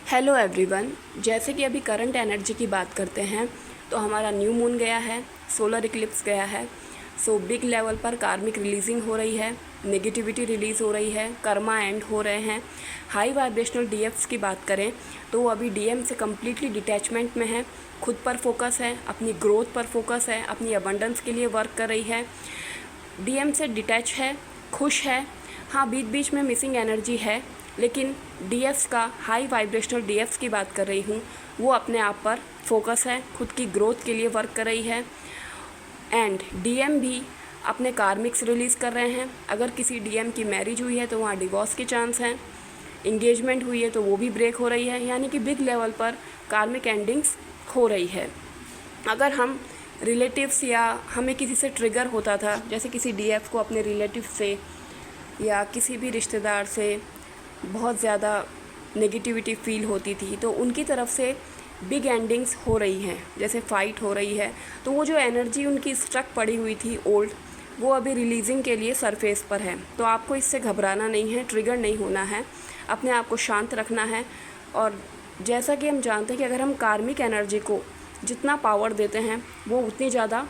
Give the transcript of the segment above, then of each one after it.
Hello everyone. जैसे कि अभी करंट एनर्जी की बात करते हैं तो हमारा न्यू मून गया है, सोलर इक्लिप्स गया है। सो बिग लेवल पर कार्मिक रिलीजिंग हो रही है, नेगेटिविटी रिलीज़ हो रही है, कर्मा एंड हो रहे हैं। हाई वाइब्रेशनल डीएफ्स की बात करें तो वो अभी डीएम से कम्प्लीटली डिटैचमेंट में है, खुद पर फोकस है, अपनी ग्रोथ पर फोकस है, अपनी अबंडेंस के लिए वर्क कर रही है। डीएम से डिटैच है, खुश है। हाँ, बीच बीच में मिसिंग एनर्जी है, लेकिन डीएफ्स का हाई वाइब्रेशनल डीएफ्स की बात कर रही हूँ, वो अपने आप पर फोकस है, खुद की ग्रोथ के लिए वर्क कर रही है। एंड डीएम भी अपने कार्मिक्स रिलीज़ कर रहे हैं। अगर किसी डीएम की मैरिज हुई है तो वहाँ डिवोर्स के चांस हैं, इंगेजमेंट हुई है तो वो भी ब्रेक हो रही है, यानी कि बिग लेवल पर कार्मिक एंडिंग्स हो रही है। अगर हम रिलेटिव्स या हमें किसी से ट्रिगर होता था, जैसे किसी डीएफ को अपने रिलेटिव से या किसी भी रिश्तेदार से बहुत ज़्यादा नेगेटिविटी फील होती थी, तो उनकी तरफ से बिग एंडिंग्स हो रही हैं, जैसे फ़ाइट हो रही है, तो वो जो एनर्जी उनकी स्ट्रक पड़ी हुई थी ओल्ड, वो अभी रिलीजिंग के लिए सरफेस पर है। तो आपको इससे घबराना नहीं है, ट्रिगर नहीं होना है, अपने आप को शांत रखना है। और जैसा कि हम जानते हैं कि अगर हम कार्मिक एनर्जी को जितना पावर देते हैं वो उतनी ज़्यादा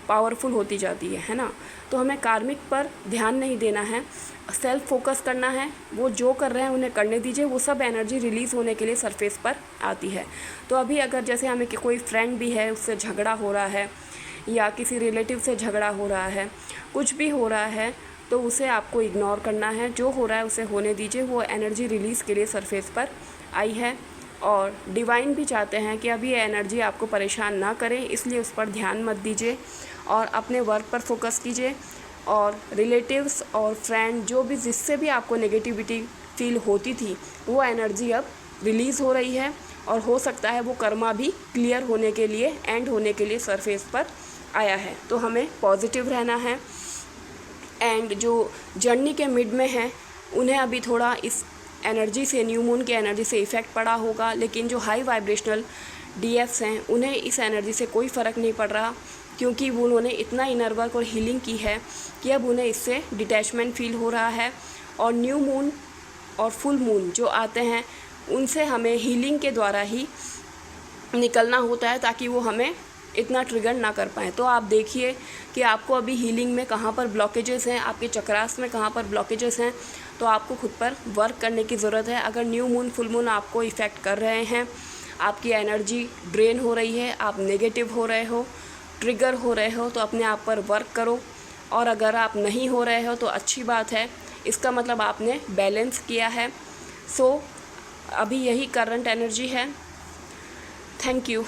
पावरफुल होती जाती है ना। तो हमें कार्मिक पर ध्यान नहीं देना है, सेल्फ फोकस करना है। वो जो कर रहे हैं उन्हें करने दीजिए, वो सब एनर्जी रिलीज़ होने के लिए सरफेस पर आती है। तो अभी अगर जैसे हमें कोई फ्रेंड भी है, उससे झगड़ा हो रहा है या किसी रिलेटिव से झगड़ा हो रहा है, कुछ भी हो रहा है, तो उसे आपको इग्नोर करना है। जो हो रहा है उसे होने दीजिए, वो एनर्जी रिलीज़ के लिए सरफेस पर आई है। और डिवाइन भी चाहते हैं कि अभी ये एनर्जी आपको परेशान ना करें, इसलिए उस पर ध्यान मत दीजिए और अपने वर्क पर फोकस कीजिए। और रिलेटिव्स और फ्रेंड जो भी जिससे भी आपको नेगेटिविटी फील होती थी, वो एनर्जी अब रिलीज़ हो रही है और हो सकता है वो कर्मा भी क्लियर होने के लिए, एंड होने के लिए सरफेस पर आया है। तो हमें पॉजिटिव रहना है। एंड जो जर्नी के मिड में हैं उन्हें अभी थोड़ा इस एनर्जी से, न्यू मून की एनर्जी से इफ़ेक्ट पड़ा होगा, लेकिन जो हाई वाइब्रेशनल डीएफ्स हैं उन्हें इस एनर्जी से कोई फ़र्क नहीं पड़ रहा, क्योंकि वो उन्होंने इतना इनर वर्क और हीलिंग की है कि अब उन्हें इससे डिटैचमेंट फील हो रहा है। और न्यू मून और फुल मून जो आते हैं उनसे हमें हीलिंग के द्वारा ही निकलना होता है, ताकि वो हमें इतना ट्रिगर ना कर पाएँ। तो आप देखिए कि आपको अभी हीलिंग में कहाँ पर ब्लॉकेजेस हैं, आपके चक्रास में कहाँ पर ब्लॉकेजेस हैं, तो आपको खुद पर वर्क करने की ज़रूरत है। अगर न्यू मून फुल मून आपको इफ़ेक्ट कर रहे हैं, आपकी एनर्जी ड्रेन हो रही है, आप नेगेटिव हो रहे हो, ट्रिगर हो रहे हो, तो अपने आप पर वर्क करो। और अगर आप नहीं हो रहे हो तो अच्छी बात है, इसका मतलब आपने बैलेंस किया है। सो अभी यही करंट एनर्जी है। Thank you.